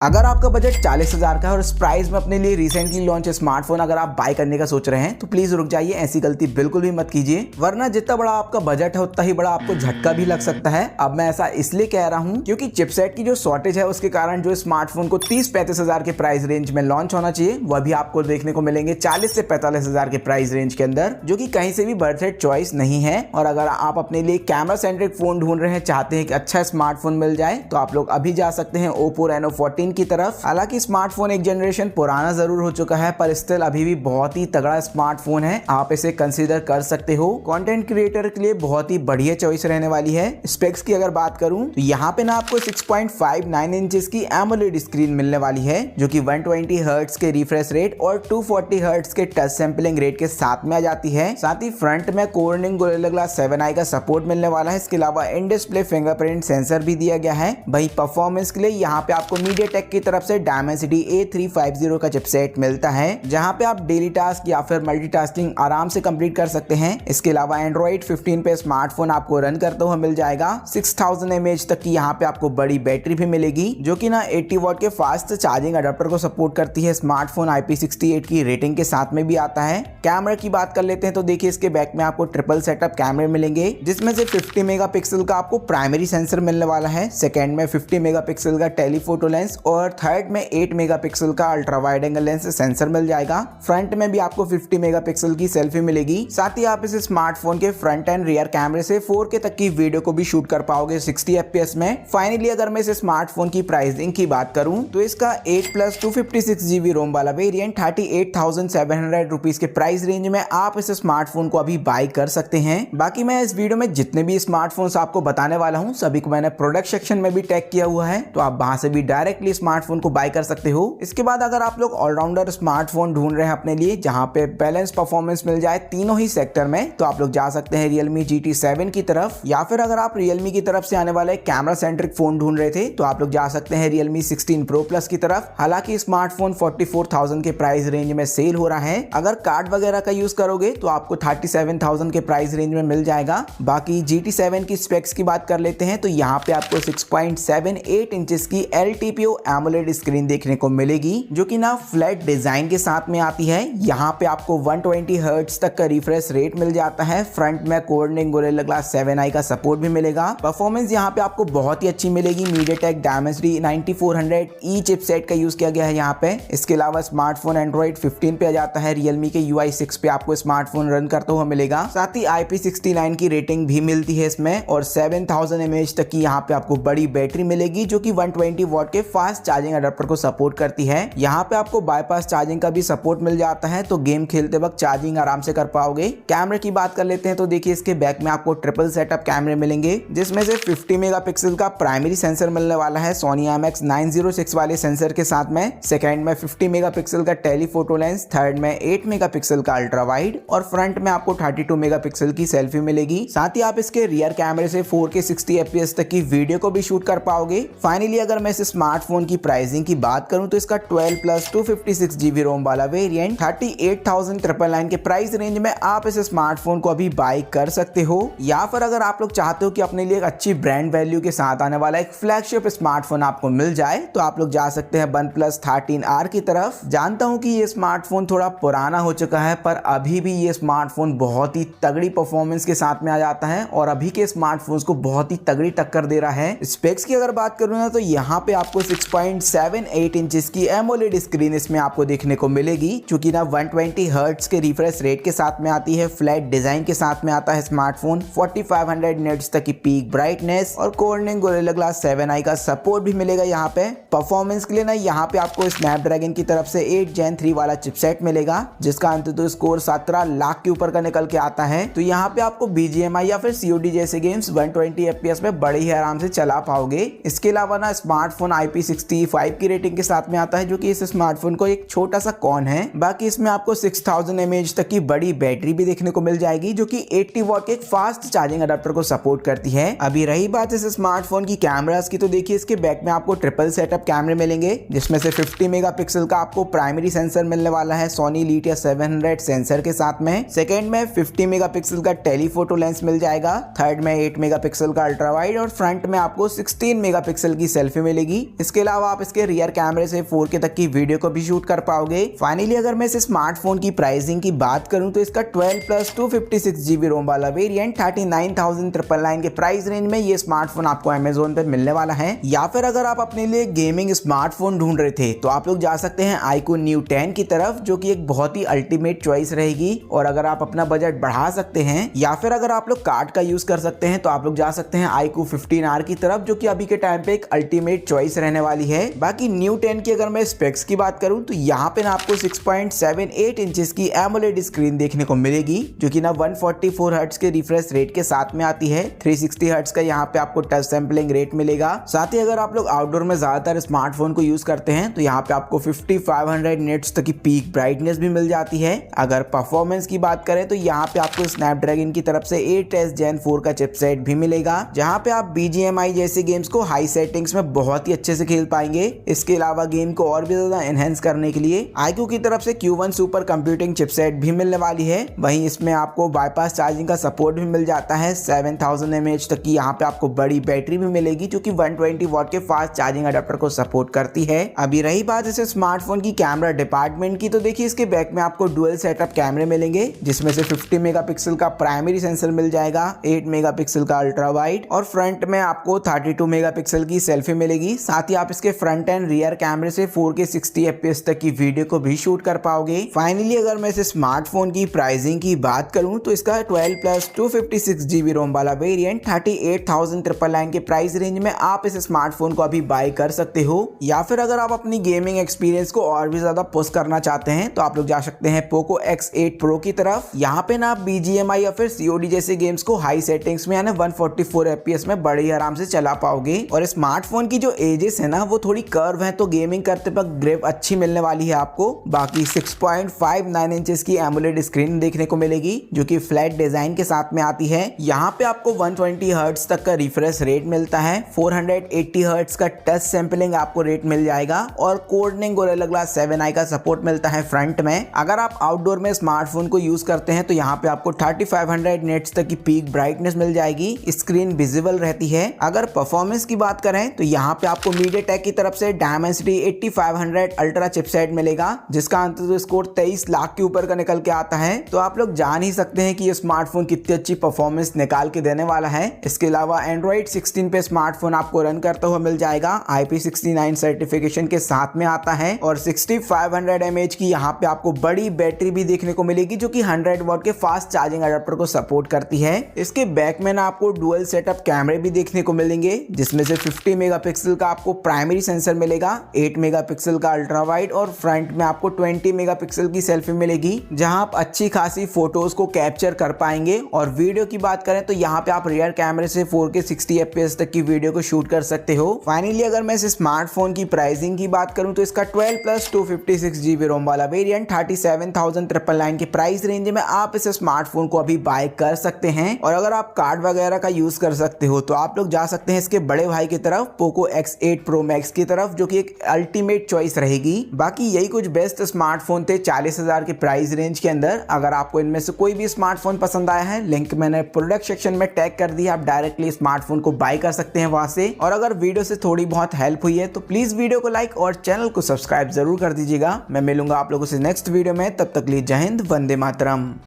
अगर आपका बजट 40,000 का है और इस प्राइस में अपने लिए रिसेंटली लॉन्च स्मार्टफोन अगर आप बाय करने का सोच रहे हैं तो प्लीज रुक जाइए, ऐसी गलती बिल्कुल भी मत कीजिए, वरना जितना बड़ा आपका बजट है उतना ही बड़ा आपको झटका भी लग सकता है। अब मैं ऐसा इसलिए कह रहा हूं क्योंकि चिपसेट की जो शॉर्टेज है उसके कारण जो स्मार्टफोन को 30-35,000 के प्राइस रेंज में लॉन्च होना चाहिए वह भी आपको देखने को मिलेंगे 40 से 45,000 के प्राइस रेंज के अंदर, जो कि कहीं से भी बर्थेड चॉइस नहीं है। और अगर आप अपने लिए कैमरा सेंट्रिक फोन ढूंढ रहे हैं, चाहते हैं कि अच्छा स्मार्टफोन मिल जाए, तो आप लोग अभी जा सकते हैं Oppo Reno 14 की तरफ। हालांकि स्मार्टफोन एक जनरेशन पुराना जरूर हो चुका है पर स्टिल अभी भी बहुत ही तगड़ा स्मार्टफोन है, आप इसे कंसीडर कर सकते हो। कंटेंट क्रिएटर के लिए बहुत ही बढ़िया चॉइस रहने वाली है। स्पेक्स की अगर बात करूं तो यहाँ पे ना आपको 6.59 इंचेस की एमोलेड स्क्रीन मिलने वाली है, जो कि 120 हर्ट्ज के रिफ्रेश रेट और 240 हर्ट्ज के टच सैंपलिंग रेट के साथ में आ जाती है। साथ ही फ्रंट में Corning Gorilla Glass 7i का सपोर्ट मिलने वाला है। इसके अलावा इन डिस्प्ले फिंगरप्रिंट सेंसर भी दिया गया है। वही परफॉर्मेंस के लिए यहाँ पे आपको MediaTek की तरफ से Dimensity A350 का चिपसेट मिलता है, जहां पे आप डेली टास्क या फिर मल्टीटास्किंग आराम से कंप्लीट कर सकते हैं। इसके अलावा Android 15 पे स्मार्टफोन आपको रन करते हुए मिल जाएगा। 6000 mAh तक की यहाँ पे आपको बड़ी बैटरी भी मिलेगी, जो कि ना 80 वॉट के फास्ट चार्जिंग अडेप्टर को सपोर्ट करती है। स्मार्टफोन IP68 की रेटिंग के साथ में भी आता है। कैमरा की बात कर लेते हैं तो देखिए इसके बैक में आपको ट्रिपल सेटअप कैमरे मिलेंगे, जिसमें से 50 मेगापिक्सल का आपको प्राइमरी सेंसर मिलने वाला है, सेकेंड में 50 मेगापिक्सल का टेलीफोटो लेंस और थर्ड में 8 मेगापिक्सल का ultra wide angle lens sensor मिल जाएगा। फ्रंट में भी आपको 50 मेगापिक्सल की सेल्फी मिलेगी। साथ ही आप इस स्मार्टफोन के फ्रंट एंड रियर कैमरे से 4K तक की वीडियो को भी शूट कर पाओगे 60 FPS में। फाइनली अगर मैं इस स्मार्टफोन की प्राइसिंग की बात करूं तो इसका 8+ 256GB रोम वाला वेरिएंट 38,700 रुपीज के प्राइस रेंज में आप इस स्मार्टफोन को अभी बाय कर सकते हैं। बाकी मैं इस वीडियो में जितने भी स्मार्टफोन्स आपको बताने वाला हूं सभी को मैंने प्रोडक्ट सेक्शन में भी टैग किया हुआ है, तो आप वहां से भी डायरेक्टली स्मार्टफोन को बाय कर सकते हो। इसके बाद अगर आप लोग ऑलराउंडर स्मार्टफोन ढूंढ रहे हैं अपने लिए, जहां पे बैलेंस परफॉर्मेंस मिल जाए तीनों ही सेक्टर में, तो आप लोग जा सकते हैं Realme GT7 की तरफ। या फिर अगर आप Realme की तरफ से आने वाले कैमरा सेंट्रिक फोन ढूंढ रहे थे तो आप लोग जा सकते हैं Realme 16 Pro Plus की तरफ। हालांकि स्मार्टफोन 44,000 के प्राइस रेंज में सेल हो रहा है। अगर कार्ड वगैरह का यूज करोगे तो आपको 37,000 के प्राइस रेंज में मिल जाएगा। बाकी GT7 की स्पेक्स की बात कर लेते हैं तो यहाँ पे आपको 6.78 इंचेस की LTPO AMOLED स्क्रीन देखने को मिलेगी, जो कि ना फ्लैट डिजाइन के साथ में आती है। यहाँ पे आपको 120 हर्ट्ज तक का रिफ्रेश रेट मिल जाता है। फ्रंट में Corning Gorilla Glass 7i का सपोर्ट भी मिलेगा। परफॉर्मेंस यहाँ पे आपको बहुत ही अच्छी मिलेगी। MediaTek Dimensity 9400E चिपसेट का यूज किया गया है यहाँ पे। इसके अलावा स्मार्टफोन Android 15 पे आ जाता है। Realme के UI 6 पे आपको स्मार्टफोन रन करते हुए मिलेगा। साथ ही IP69 की रेटिंग भी मिलती है इसमें और 7000 mAh तक की यहाँ पे आपको बड़ी बैटरी मिलेगी, जो कि 120 वॉट के फास्ट चार्जिंग अडेप्टर को सपोर्ट करती है। यहाँ पे आपको बाईपास चार्जिंग का भी सपोर्ट मिल जाता है, तो गेम खेलते वक्त चार्जिंग आराम से कर पाओगे। कैमरे की बात कर लेते हैं तो देखिए इसके बैक में आपको ट्रिपल सेटअप कैमरे मिलेंगे, जिसमें से 50 मेगापिक्सल का प्राइमरी सेंसर मिलने वाला है Sony IMX906 वाले सेंसर के साथ में। सेकेंड में 50 मेगापिक्सल का टेलीफोटो लेंस, थर्ड में 8 मेगापिक्सल का अल्ट्रा वाइड और फ्रंट में आपको 32 मेगापिक्सल की सेल्फी मिलेगी। साथ ही आप इसके रियर कैमरे से 4K 60 FPS तक की वीडियो को भी शूट कर पाओगे। फाइनली अगर मैं इस स्मार्टफोन की प्राइसिंग की बात करूं तो इसका 12+ 256GB रोम वाला वेरिएंट 38,999 के प्राइस रेंज में आप इस स्मार्टफोन को अभी बाय कर सकते हो। या फिर अगर आप लोग चाहते हो कि अपने लिए एक अच्छी ब्रांड वैल्यू के साथ आने वाला एक फ्लैगशिप स्मार्टफोन आपको मिल जाए, तो आप लोग जा सकते हैं OnePlus 13R की तरफ। जानता हूं कि ये स्मार्टफोन थोड़ा पुराना हो चुका है, पर अभी भी ये स्मार्टफोन बहुत ही तगड़ी परफॉर्मेंस के साथ में आ जाता है और अभी के स्मार्टफोन्स को बहुत ही तगड़ी टक्कर दे रहा है। स्पेक्स की अगर बात करूं ना तो यहाँ पे आपको 6.78 इंचेस की एमोलेड स्क्रीन इसमें आपको देखने को मिलेगी, क्योंकि ना 120 हर्ट्ज के रिफ्रेश रेट के साथ में आती है। फ्लैट डिजाइन के साथ में आता है स्मार्टफोन। 4500 निट्स तक की पीक ब्राइटनेस और Corning Gorilla Glass 7i का सपोर्ट भी मिलेगा यहाँ पे। परफॉर्मेंस के लिए ना यहाँ पे आपको स्नैपड्रैगन की तरफ से 8 Gen 3 वाला चिपसेट मिलेगा, जिसका अंततः स्कोर 17 लाख के ऊपर का निकल के आता है। तो यहाँ पे आपको BGMI या फिर COD जैसे गेम्स 120 FPS में बड़े ही आराम से चला पाओगे। इसके अलावा ना स्मार्टफोन IP65 की रेटिंग के साथ में आता है, जो कि इस स्मार्टफोन को एक छोटा सा कॉन है। बाकी इसमें आपको 6000 mAh तक की बड़ी बैटरी भी देखने को मिल जाएगी, जो कि 80 वॉट के फास्ट चार्जिंग अडेप्टर को सपोर्ट करती है। अभी रही बात इस स्मार्टफोन की कैमरास की, तो देखिए इसके बैक में आपको ट्रिपल सेटअप कैमरे मिलेंगे, जिसमें से 50 मेगापिक्सल का आपको प्राइमरी सेंसर मिलने वाला है Sony Letia 700 सेंसर के साथ में। सेकेंड में 50 मेगापिक्सल का टेलीफोटो लेंस मिल जाएगा। थर्ड में 8 मेगापिक्सल का अल्ट्रा वाइड और फ्रंट में आपको 16 मेगापिक्सल की सेल्फी मिलेगी। इसके अलावा आप इसके रियर कैमरे से 4K तक की वीडियो को भी शूट कर पाओगे। फाइनली अगर मैं इस स्मार्टफोन की प्राइसिंग की बात करूं तो इसका 12+ 256GB रोम वाला वेरिएंट 39,999 के प्राइस रेंज में ये स्मार्टफोन आपको अमेजोन पर मिलने वाला है। या फिर अगर आप अपने लिए गेमिंग स्मार्टफोन ढूंढ रहे थे तो आप लोग जा सकते हैं iQOO Neo 10 की तरफ, जो कि एक बहुत ही अल्टीमेट चॉइस रहेगी। और अगर आप अपना बजट बढ़ा सकते हैं या फिर अगर आप लोग कार्ड का यूज कर सकते हैं तो आप लोग जा सकते हैं iQOO 15R की तरफ, जो कि अभी के टाइम पे एक अल्टीमेट चॉइस रहने वाली है। बाकी Neo 10 की अगर मैं स्पेक्स की बात करूं तो यहाँ पे ना आपको 6.78 इंचेस की एमोलेड स्क्रीन देखने को मिलेगी, जो कि ना 144 हर्ट्ज के रिफ्रेश रेट के साथ में आती है। 360 हर्ट्ज का यहाँ पे आपको टच सैंपलिंग रेट मिलेगा। साथ ही अगर आप लोग आउटडोर में ज्यादातर स्मार्टफोन को यूज करते हैं तो यहाँ पे आपको 5500 निट्स तक की पीक ब्राइटनेस भी मिल जाती है। अगर परफॉर्मेंस की बात करें तो यहाँ पे आपको स्नैपड्रैगन की तरफ से 8s Gen 4 का चिपसेट भी मिलेगा, जहाँ पे आप BGMI जैसे गेम्स को हाई सेटिंग्स में बहुत ही अच्छे से खेल पाएंगे। इसके अलावा गेम को और भी ज्यादा एनहेंस करने के लिए iQOO की तरफ से Q1 सुपर कंप्यूटिंग चिपसेट भी मिलने वाली है। वहीं इसमें आपको बाईपास चार्जिंग का सपोर्ट भी मिल जाता है। 7000 mAh तक की यहाँ पे आपको बड़ी बैटरी भी मिलेगी, जो कि 120 वॉट के फास्ट चार्जिंग अडेप्टर को सपोर्ट करती है। अभी रही बात इस स्मार्टफोन की कैमरा डिपार्टमेंट की, तो देखिए इसके बैक में आपको डुअल सेटअप कैमरे मिलेंगे, जिसमें से 50 मेगापिक्सल का प्राइमरी सेंसर मिल जाएगा, 8 मेगापिक्सल का अल्ट्रा वाइड और फ्रंट में आपको 32 मेगापिक्सल की सेल्फी मिलेगी। साथ ही आप इसके फ्रंट एंड रियर कैमरे से 4K 60 FPS तक की वीडियो को भी शूट कर पाओगे। फाइनली अगर मैं इस स्मार्टफोन की प्राइसिंग की बात करूं तो इसका 12+ 256GB रोम वाला वेरिएंट 38,999 के प्राइस रेंज में आप इस स्मार्टफोन को अभी बाय कर सकते हो। या फिर अगर आप अपनी गेमिंग एक्सपीरियंस को और भी ज्यादा पुश करना चाहते हैं तो आप लोग जा सकते हैं पोको X8 Pro की तरफ। यहाँ पे ना आप BGMI या फिर COD जैसे गेम्स को हाई सेटिंग्स में यानी 144 FPS में बड़े आराम से चला पाओगे। और स्मार्टफोन की जो एजेस है ना वो थोड़ी कर्व है, तो गेमिंग करते वक्त ग्रिप अच्छी मिलने वाली है आपको। बाकी 6.59 इंचेस की एमोलेड स्क्रीन देखने को मिलेगी, जो कि फ्लैट डिजाइन के साथ में आती है। यहाँ पे आपको 120 हर्ट्ज तक का रिफ्रेश रेट मिलता है, 480 हर्ट्ज का टच सैंपलिंग आपको रेट मिल जाएगा और कोर्निंग गोरिल्ला ग्लास 7i का सपोर्ट मिलता है फ्रंट में। अगर आप आउटडोर में स्मार्टफोन को यूज करते हैं तो यहाँ पे आपको 3500 निट्स तक की पीक ब्राइटनेस मिल जाएगी, स्क्रीन विजिबल रहती है। अगर परफॉर्मेंस की बात करें तो यहाँ पे आपको MediaTek की तरफ से Dimensity 8500 अल्ट्रा चिपसेट मिलेगा, जिसका अंततः स्कोर 23 लाख के ऊपर का निकल के आता है। तो आप लोग जान ही सकते हैं कि ये स्मार्टफोन कितनी अच्छी परफॉर्मेंस निकाल के देने वाला है। इसके अलावा Android 16 पे स्मार्टफोन आपको रन करता हुआ मिल जाएगा, IP69 सर्टिफिकेशन के साथ में आता है और 6500 mAh की यहाँ पे आपको बड़ी बैटरी भी देखने को मिलेगी, जो कि 100 वॉट के फास्ट चार्जिंग अडेप्टर को सपोर्ट करती है। इसके बैक में ना आपको डुअल सेटअप कैमरे भी देखने को मिलेंगे, जिसमें से 50 मेगापिक्सल का आपको प्राइमरी सेंसर मिलेगा, 8 मेगापिक्सल का अल्ट्रा वाइड और फ्रंट में आपको 20 मेगापिक्सल की सेल्फी मिलेगी, जहां आप अच्छी खासी फोटोज को कैप्चर कर पाएंगे। और वीडियो की बात करें तो यहाँ पे आप रियर कैमरे से 4K 60 FPS तक की वीडियो को शूट कर सकते हो। फाइनली अगर मैं इस स्मार्टफोन की प्राइसिंग की बात करूं तो इसका 12+ 256GB रोम वाला वेरिएंट 37,999 के प्राइस रेंज में आप इस स्मार्टफोन को अभी बाय कर सकते हैं। और अगर आप कार्ड वगैरह का यूज कर सकते हो तो आप लोग जा सकते हैं इसके बड़े भाई की तरफ, पोको X8 Pro Max की तरफ, जो कि एक अल्टीमेट चॉइस रहेगी। बाकी यही कुछ बेस्ट स्मार्टफोन थे 40,000 के प्राइस रेंज के अंदर। अगर आपको इनमें से कोई भी स्मार्टफोन पसंद आया है, लिंक मैंने प्रोडक्ट सेक्शन में टैग कर दिया, आप डायरेक्टली स्मार्टफोन को बाय कर सकते हैं वहां से। और अगर वीडियो से थोड़ी बहुत हेल्प हुई है तो प्लीज वीडियो को लाइक और चैनल को सब्सक्राइब जरूर कर दीजिएगा। मैं मिलूंगा आप लोगों से नेक्स्ट वीडियो में, तब तक लिए जय हिंद, वंदे मातरम।